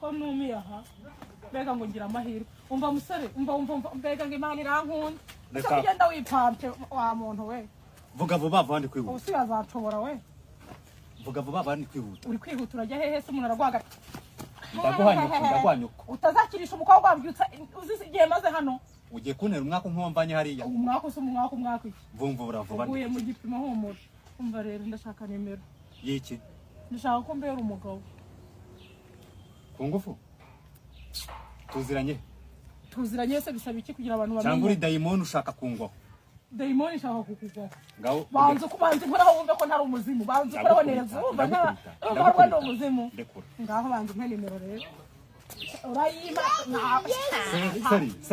ko numiye aha mbega ngo ngira amahirwe umva musore umva mbega ngo Imana irankunda reka ugenda wipampye wa muntu we vuga vuba vandi kwihuta ubu siyazacobora we vuga vuba vandi kwihuta uri kwihuta urajya hehe se umuntu aragwaga ndagwanyuka utazakirisha umukobwa wabyutsa uzi igihe maze hano ugiye kuntera umwaka nkombanye hariya umwaka se umwaka iki vumva buravuba uvuye mu gipimo humura umva rero ndashaka nimero yiki ndashaka ko mbera umugabo ku ngufu tuziranye se bisaba iki kugira abantu bamenye cyangwa uri dayimoni ushaka kungwaho dayimoni ishaka kukugwaho ngaho banze nkoraho wumve ko ntari umuzimu banze ukoraho neza wumva ntarwa ni umuzimu ngaho banze mpe nimero rero urayima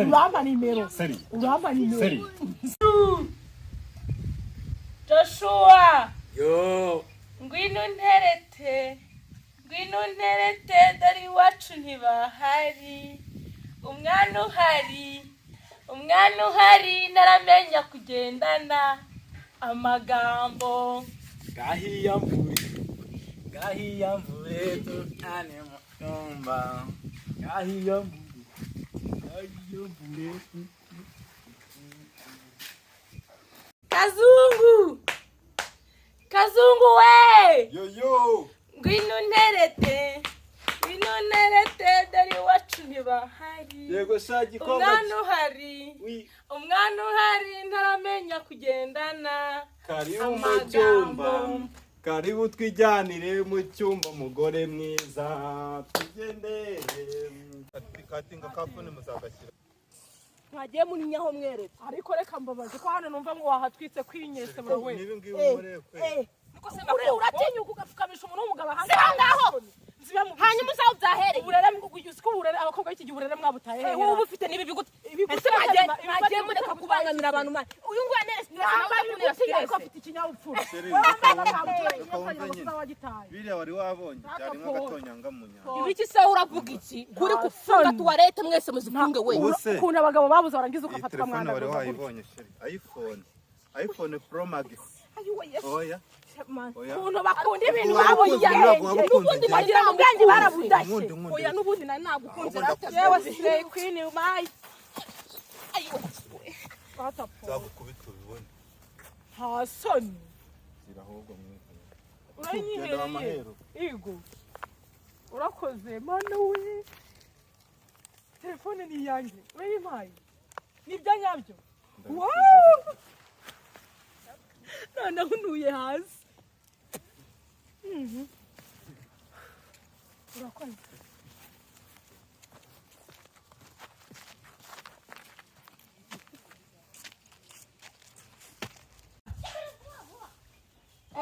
urampa nimero Joshua yo ngwino nterete dore iwacu ntibahari umwana uhari naramenya kugendana amagambo gahiyamvure tutane mutumba gahiyamvure Kazungu we yo ngwino nterete dore iwacu ntibahari yego shagi ko umwana uhari ntaramenya kugendana karibu mu cyumba karibu twijyanire mu cyumba mugore mwiza tugendere katinga kafone muzagashyira mwagiye muninyaho mweretse ariko reka mbabaze ko hano numva ngo wahatwitse kwinyese bro we nibi ngibi umureke niko se uratinyuka ugapfukamisha umuntu w'umugabo hanze ngaho hanyuma uzaho byahereye uburere muguyuze ko uburere abakobwa b'iki gihe uburere mwabutaye hehe wowe ufite nibi bigute ese mwagiye mureka kubangamira abantu mane uyu ngo nerese ko afite ikinyabupfura biriya wari wabonye cyari nk'agatonyanga mu nyanja ibiki se uravuga iki kuri kufunga tuwarete mwese muzifunge we ukuntu abagabo babuze barangiza ugafatwa mwana wari wayibonye sheri iPhone Pro Max oya ukuntu bakunda ibintu babonye n'ubundi bagira ngo bwanjye barabudashye oya n'ubundi nari nagukunze yewe Slay Queen mayi zagukubita ubibone hasoni zirahubwo mwese uranyihereye igo urakoze mana we telefone ni yanjye urayimpaye nibyo nyabyo noneho unuye hasi urakoze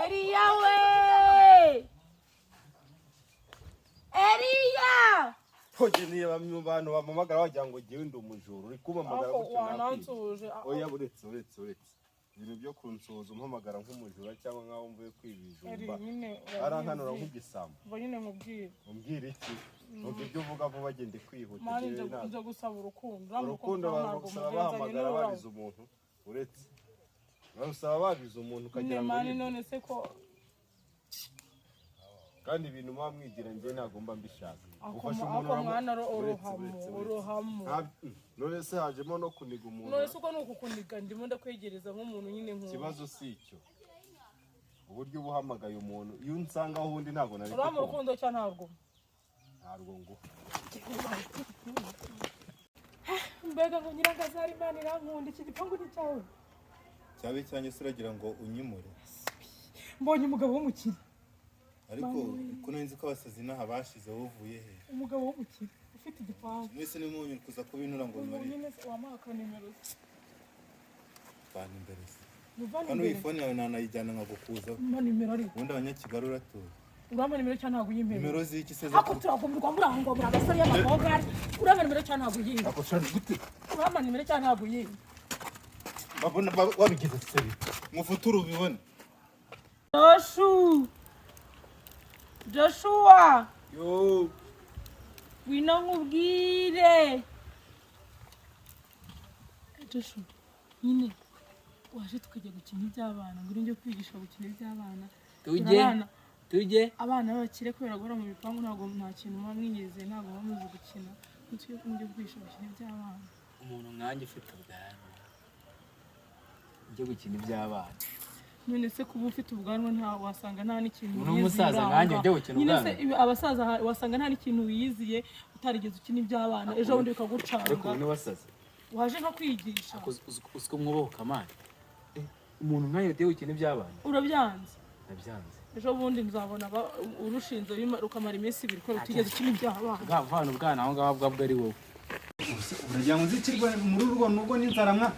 Eliya we Eliya hoje niye bamwe bantu bamamagara wagira ngo giwe ndi umujuru uri kumamagara gutyo oya uretse ibintu byo kunsoza umpamagara nk'umujura cyangwa nkaho mvuye kwibijumba arankanura nk'igisambo bo nyine nkubwire iki nuko ibyo uvuga vuba agende kwihuta manje nje gusaba urukundo baragusaba bahamagara babiza umuntu uretse barusaba babiza umuntu ukagira ngo none se ko kandi ibintu mwamwigira nje nagomba mbishaka ufasha umuntu mwana uruhamo none se hajemo no kuniga umuntu none se uko nuko kuniga ndimo ndakwegereza nk'umuntu nyine nk'uwo kibazo si icyo uburyo ubuhamagaye umuntu iyo unsanga aho undi ntago nari uramu rukundo cya ntabwo ngo mbega ngo nyirangazari Imana irankunda iki gipangu ni cyawe cyabe cyanye suragira ngo unyimure mbonye umugabo w'umukire ariko ko nzi ko abasazi naha bashize uvuye he umugabo w'umukire ufite igipangu mwese ni munyu kuza kubinura ngo mari nyine wamaka nimero bana imbere hano iyi phone yawe nanayijyana nkagukuza nimero ari ubundi abanyakigali uratuye urama nimero cyane ntabwo yimpera nimero z'iki se ako turagumirwa murango muri abasore y'abakobwa urama nimero cyane ntabwo yimpera ako shani gute urama nimero cyane ntabwo yimpera babona wabigeze se mufutura ubibone Joshua yo wino nkubwire Joshua nyine waje tukajya gukina iby'abana ngo njye kwigisha gukina iby'abana tujye abana b'abakire kubera guhora mu bipangu ntabwo nta kintu muba mwiyizeye ntabwo muba muzi gukina n'icyo mujye guhisha gukina iby'abana umuntu nkanjye ufite ubwanwa ujye gukina iby'abana none se kuba ufite ubwanwa nta wasanga nta n'ikintu wiyiziye n'umusaza nkanjye ujye gukina ubwanwa abasaza wasanga nta n'ikintu wiyiziye utarigeze ukina iby'abana ejo bundi bikagucanga ariko ubu ni wasaze waje nko kwigisha uziko mwubahuka amani umuntu nkanjye ujye gukina iby'abana urabyanze ndabyanze ejo bundi nzabona urushinze rukamara iminsi 2 ko rutigeze ukina iby'abana bwavana ubwana aho ngaho bwabwo ari wowe uragira ngo nzikirwe muri urwo nubwo n'inzara mwa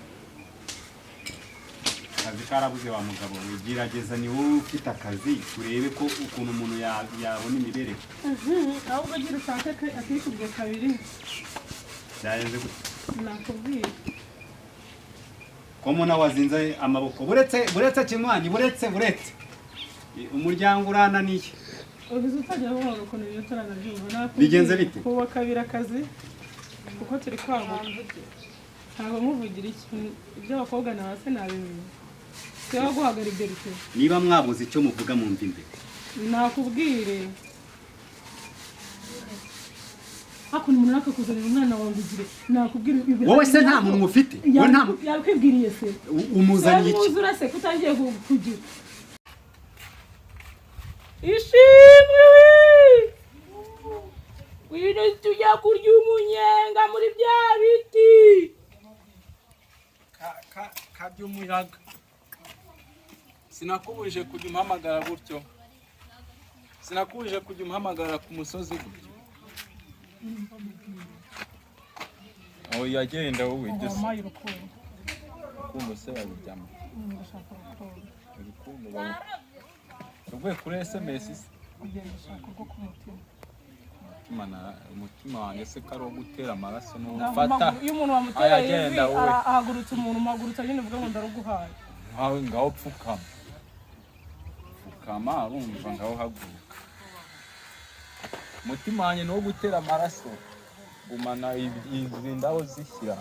akazi karabuze wa mugabo we gerageza ni wowe ufite akazi urebe ko ukuntu umuntu yabona imibereho ahubwo gira ushake akishyurwa 2 byarenze gute nakubwiye ko muna wazinze amaboko buretse kimwani buretse umuryango urananiye ubize utajya buhoro ukuntu iyo turanabyumva nakubwiye bigenze bite kuba kabira akazi kuko turi kwaguka ntabwo muvugira iby'abakobwa na hasi nabimenye siba guhagara ibyo rike niba mwabuze icyo muvuga mu mva imbere nakubwire hakuno umuntu akakuzanira umwana wawe ugire nakubwire wowe se nta muntu ufite wowe nta yakwibwiriye se umuzanye iki uzura se kutangiye kugira ishimwe wino tujya kurya umunyenga muri bya biti kaby'umuyaga sinakubuje kujya umpamagara gutyo sinakubuje kujya umpamagara ku musozi gutyo aho yagenda wowe byose urukundo se wabijyamo urukundo uvuye kuri SMS umutima wanjye se kari wo gutera amaraso n'ufata iyo umuntu wamutera ivi ahagurutse umuntu umagurutse nyine uvuga ngo ndaruguhaye ngaho pfukama urumva ngaho haguruka umutima wanjye ni wo gutera amaraso gumana izi ndaho zishyira